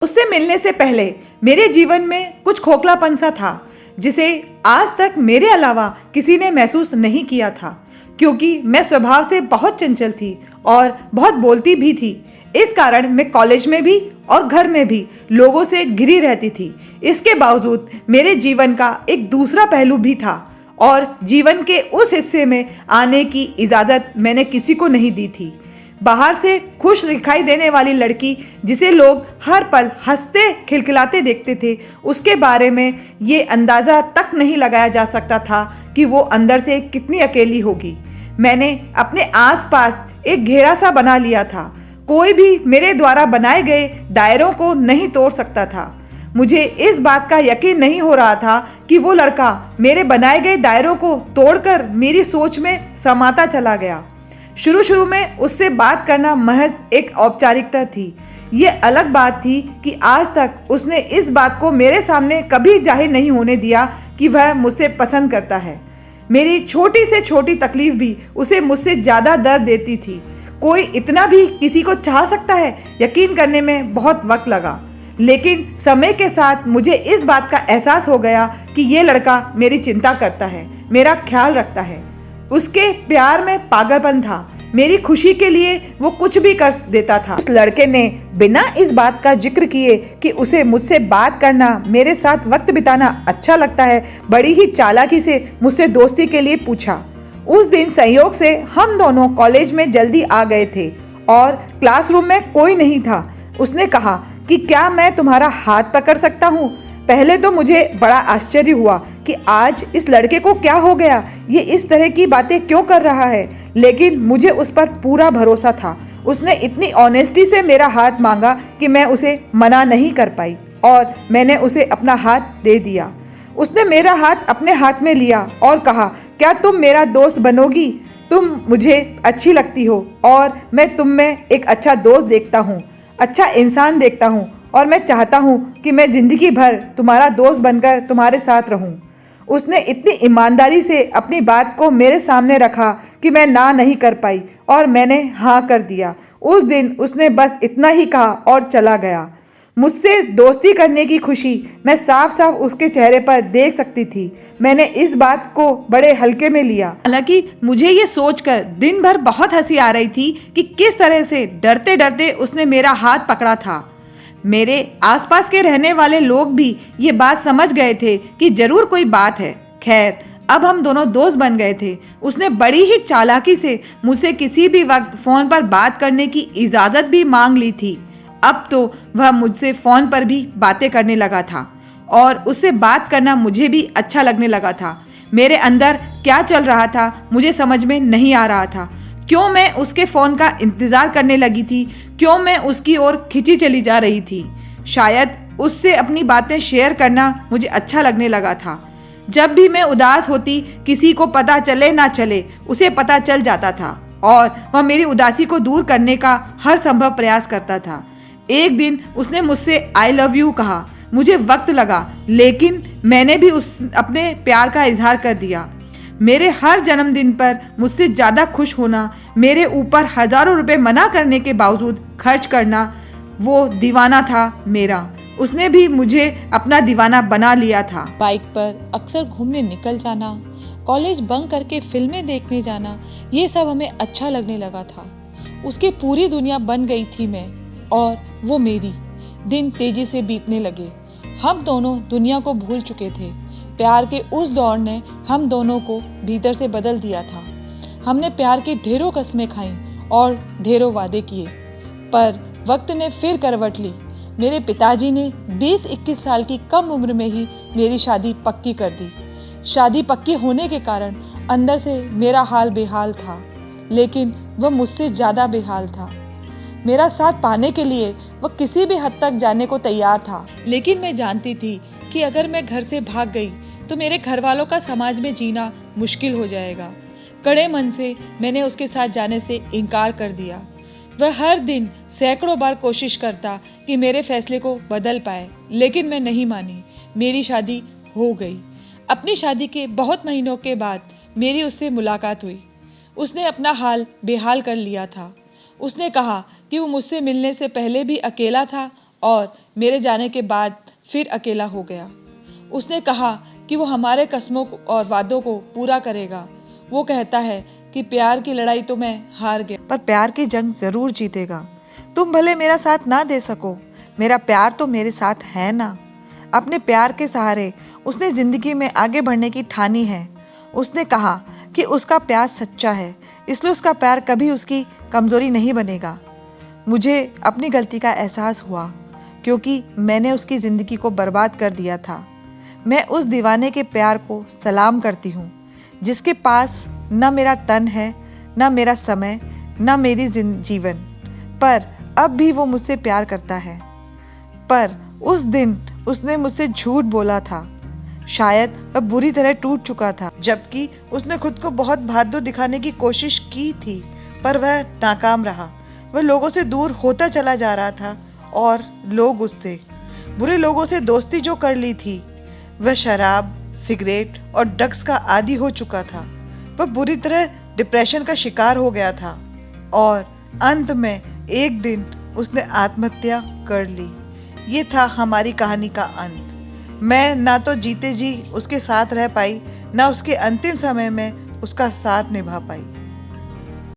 उससे मिलने से पहले मेरे जीवन में कुछ खोखलापन सा था जिसे आज तक मेरे अलावा किसी ने महसूस नहीं किया था, क्योंकि मैं स्वभाव से बहुत चंचल थी और बहुत बोलती भी थी। इस कारण मैं कॉलेज में भी और घर में भी लोगों से घिरी रहती थी। इसके बावजूद मेरे जीवन का एक दूसरा पहलू भी था और जीवन के उस हिस्से में आने की इजाज़त मैंने किसी को नहीं दी थी। बाहर से खुश दिखाई देने वाली लड़की जिसे लोग हर पल हंसते खिलखिलाते देखते थे, उसके बारे में ये अंदाज़ा तक नहीं लगाया जा सकता था कि वो अंदर से कितनी अकेली होगी। मैंने अपने आसपास एक घेरा सा बना लिया था। कोई भी मेरे द्वारा बनाए गए दायरों को नहीं तोड़ सकता था। मुझे इस बात का यकीन नहीं हो रहा था कि वो लड़का मेरे बनाए गए दायरों को तोड़कर मेरी सोच में समाता चला गया। शुरू में उससे बात करना महज एक औपचारिकता थी। ये अलग बात थी कि आज तक उसने इस बात को मेरे सामने कभी जाहिर नहीं होने दिया कि वह मुझसे पसंद करता है। मेरी छोटी से छोटी तकलीफ भी उसे मुझसे ज़्यादा दर्द देती थी। कोई इतना भी किसी को चाह सकता है, यकीन करने में बहुत वक्त लगा, लेकिन समय के साथ मुझे इस बात का एहसास हो गया कि ये लड़का मेरी चिंता करता है, मेरा ख्याल रखता है। उसके प्यार में पागलपन था। मेरी खुशी के लिए वो कुछ भी कर देता था। उस लड़के ने बिना इस बात का जिक्र किए कि उसे मुझसे बात करना, मेरे साथ वक्त बिताना अच्छा लगता है, बड़ी ही चालाकी से मुझसे दोस्ती के लिए पूछा। उस दिन संयोग से हम दोनों कॉलेज में जल्दी आ गए थे और क्लासरूम में कोई नहीं था। उसने कहा कि क्या मैं तुम्हारा हाथ पकड़ सकता हूँ। पहले तो मुझे बड़ा आश्चर्य हुआ कि आज इस लड़के को क्या हो गया, ये इस तरह की बातें क्यों कर रहा है, लेकिन मुझे उस पर पूरा भरोसा था। उसने इतनी ऑनेस्टी से मेरा हाथ मांगा कि मैं उसे मना नहीं कर पाई और मैंने उसे अपना हाथ दे दिया। उसने मेरा हाथ अपने हाथ में लिया और कहा, क्या तुम मेरा दोस्त बनोगी? तुम मुझे अच्छी लगती हो और मैं तुम में एक अच्छा दोस्त देखता हूँ, अच्छा इंसान देखता हूँ और मैं चाहता हूँ कि मैं ज़िंदगी भर तुम्हारा दोस्त बनकर तुम्हारे साथ रहूँ। उसने इतनी ईमानदारी से अपनी बात को मेरे सामने रखा कि मैं ना नहीं कर पाई और मैंने हाँ कर दिया। उस दिन उसने बस इतना ही कहा और चला गया। मुझसे दोस्ती करने की खुशी मैं साफ साफ उसके चेहरे पर देख सकती थी। मैंने इस बात को बड़े हल्के में लिया। हालांकि मुझे ये सोचकर दिन भर बहुत हंसी आ रही थी कि किस तरह से डरते डरते उसने मेरा हाथ पकड़ा था। मेरे आसपास के रहने वाले लोग भी ये बात समझ गए थे कि जरूर कोई बात है। खैर, अब हम दोनों दोस्त बन गए थे। उसने बड़ी ही चालाकी से मुझसे किसी भी वक्त फ़ोन पर बात करने की इजाज़त भी मांग ली थी। अब तो वह मुझसे फ़ोन पर भी बातें करने लगा था और उससे बात करना मुझे भी अच्छा लगने लगा था। मेरे अंदर क्या चल रहा था मुझे समझ में नहीं आ रहा था। क्यों मैं उसके फ़ोन का इंतज़ार करने लगी थी, क्यों मैं उसकी ओर खिंची चली जा रही थी। शायद उससे अपनी बातें शेयर करना मुझे अच्छा लगने लगा था। जब भी मैं उदास होती, किसी को पता चले ना चले, उसे पता चल जाता था और वह मेरी उदासी को दूर करने का हर संभव प्रयास करता था। एक दिन उसने मुझसे आई लव यू कहा। मुझे वक्त लगा, लेकिन मैंने भी अपने प्यार का इजहार कर दिया। मेरे हर जन्मदिन पर मुझसे ज़्यादा खुश होना, मेरे ऊपर हज़ारों रुपए मना करने के बावजूद खर्च करना, वो दीवाना था मेरा। उसने भी मुझे अपना दीवाना बना लिया था। बाइक पर अक्सर घूमने निकल जाना, कॉलेज बंक करके फिल्में देखने जाना, ये सब हमें अच्छा लगने लगा था। उसकी पूरी दुनिया बन गई थी मैं और वो मेरी। दिन तेजी से बीतने लगे। हम दोनों दुनिया को भूल चुके थे। प्यार के उस दौर ने हम दोनों को भीतर से बदल दिया था। हमने प्यार की ढेरों कस्में खाई और ढेरों वादे किए, पर वक्त ने फिर करवट ली। मेरे पिताजी ने 20-21 साल की कम उम्र में ही मेरी शादी पक्की कर दी। शादी पक्की होने के कारण अंदर से मेरा हाल बेहाल था, लेकिन वह मुझसे ज़्यादा बेहाल था। मेरा साथ पाने के लिए वह किसी भी हद तक जाने को तैयार था, लेकिन मैं जानती थी कि अगर मैं घर से भाग गई तो मेरे घर वालों का समाज में जीना मुश्किल हो जाएगा। कड़े मन से मैंने उसके साथ जाने से इनकार कर दिया। वह हर दिन सैकड़ों बार कोशिश करता कि मेरे फैसले को बदल पाए, लेकिन मैं नहीं मानी। मेरी शादी हो गई। अपनी शादी के बहुत महीनों के बाद मेरी उससे मुलाकात हुई। उसने अपना हाल बेहाल कर लिया था। उसने कहा कि वो मुझसे मिलने से पहले भी अकेला था और मेरे जाने के बाद फिर अकेला हो गया। उसने कहा कि वो हमारे कस्मों और वादों को पूरा करेगा। वो कहता है कि प्यार की लड़ाई तो मैं हार गया, पर प्यार की जंग जरूर जीतेगा। तुम भले मेरा साथ ना दे सको, मेरा प्यार तो मेरे साथ है ना। अपने प्यार के सहारे उसने जिंदगी में आगे बढ़ने की ठानी है। उसने कहा कि उसका प्यार सच्चा है, इसलिए उसका प्यार कभी उसकी कमजोरी नहीं बनेगा। मुझे अपनी गलती का एहसास हुआ क्योंकि मैंने उसकी जिंदगी को बर्बाद कर दिया था। मैं उस दीवाने के प्यार को सलाम करती हूँ जिसके पास न मेरा तन है, न मेरा समय, न मेरी जीवन, पर अब भी वो मुझसे प्यार करता है। पर उस दिन उसने मुझसे झूठ बोला था। शायद वह बुरी तरह टूट चुका था, जबकि उसने खुद को बहुत बहादुर दिखाने की कोशिश की थी, पर वह नाकाम रहा। वह लोगों से दूर होता चला जा रहा था और लोग उससे, बुरे लोगों से दोस्ती जो कर ली थी। वह शराब, सिगरेट और ड्रग्स का आदी हो चुका था। वह बुरी तरह डिप्रेशन का शिकार हो गया था और अंत में एक दिन उसने आत्महत्या कर ली। ये था हमारी कहानी का अंत। मैं ना तो जीते जी उसके साथ रह पाई, ना उसके अंतिम समय में उसका साथ निभा पाई।